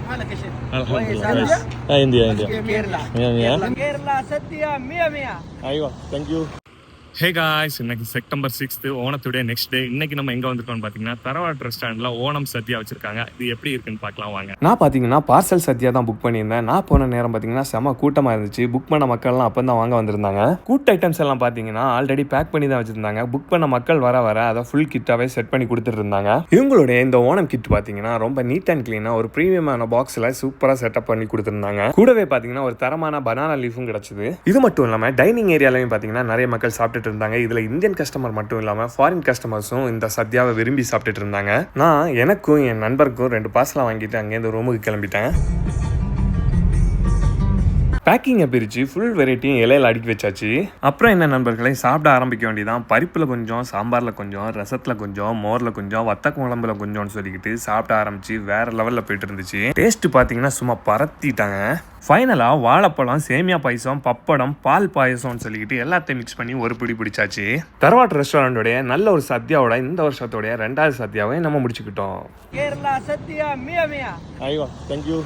حالك يا شيخ؟ الحمد لله. عندي كيرلا 100 كيرلا سديا 100 ايوه ثانك يو. Hey guys, இன்னைக்கு September 6th ஓணத்துடைய next day. இன்னைக்கு நம்ம எங்கே வந்திருக்கோம்னு பார்த்தீங்கன்னா தரவாட் ரெஸ்டாரண்ட்டில் ஓணம் சத்யா வச்சிருக்காங்க. இது எப்படி இருக்குன்னு பார்க்கலாம் வாங்க. நான் பார்த்தீங்கன்னா பார்சல் சத்யா தான் புக் பண்ணியிருந்தேன். நான் போன நேரம் பார்த்தீங்கன்னா செம கூட்டமாக இருந்துச்சு. புக் பண்ண மக்கள்லாம் அப்போ தான் வாங்க வந்திருந்தாங்க. கூட்ட ஐட்டம்ஸ் எல்லாம் பார்த்தீங்கன்னா ஆல்ரெடி பேக் பண்ணி தான் வச்சிருந்தாங்க. புக் பண்ண மக்கள் வர அதை ஃபுல் கிட்டாவே செட் பண்ணி கொடுத்துட்டு இருந்தாங்க. இவங்களுடைய இந்த ஓணம் கிட் பார்த்தீங்கன்னா ரொம்ப நீட் அண்ட் கிளீனாக ஒரு ப்ரீமியமான பாக்ஸில் சூப்பராக செட்டப் பண்ணி கொடுத்துருந்தாங்க. கூடவே பார்த்தீங்கன்னா ஒரு தரமான பனானா லீஃபும் கிடைச்சது. இது மட்டும் இல்லாமல் டைனிங் ஏரியாலையும் பார்த்தீங்கன்னா நிறைய மக்கள் சாப்பிட்டுட்டு இருந்தாங்க. இதுல இந்தியன் கஸ்டமர் மட்டும் இல்லாம ஃபாரின் கஸ்டமர்ஸும் இந்த சத்யாவை விரும்பி சாப்பிட்டுட்டு இருந்தாங்க. நான் எனக்கும் என் நண்பருக்கும் 2 பார்சலா வாங்கிட்டு அங்கேருந்து ரூமுக்கு கிளம்பிட்டேன். பேக்கிங்கை பிரித்து ஃபுல் வெரைட்டியும் இலையில் அடுக்கி வச்சாச்சு. அப்புறம் என்ன நண்பர்களை சாப்பிட ஆரம்பிக்க வேண்டியதான். பருப்பில் கொஞ்சம், சாம்பாரில் கொஞ்சம், ரசத்தில் கொஞ்சம், மோரில் கொஞ்சம், வத்த குழம்புல கொஞ்சம்னு சொல்லிக்கிட்டு சாப்பிட ஆரம்பிச்சு வேற லெவலில் போயிட்டு இருந்துச்சு. டேஸ்ட் பார்த்தீங்கன்னா சும்மா பரத்திட்டாங்க. ஃபைனலாக வாழைப்பழம், சேமியா பாயசம், பப்படம், பால் பாயசம்னு சொல்லிக்கிட்டு எல்லாத்தையும் மிக்ஸ் பண்ணி ஒரு பிடி பிடிச்சாச்சு. தரவாட் ரெஸ்டாரண்டோடைய நல்ல ஒரு சத்யாவோட இந்த வருஷத்தோடைய 2வது சத்யாவை நம்ம முடிச்சுக்கிட்டோம். كيرلا سديا 100 ايوه ثانك يو.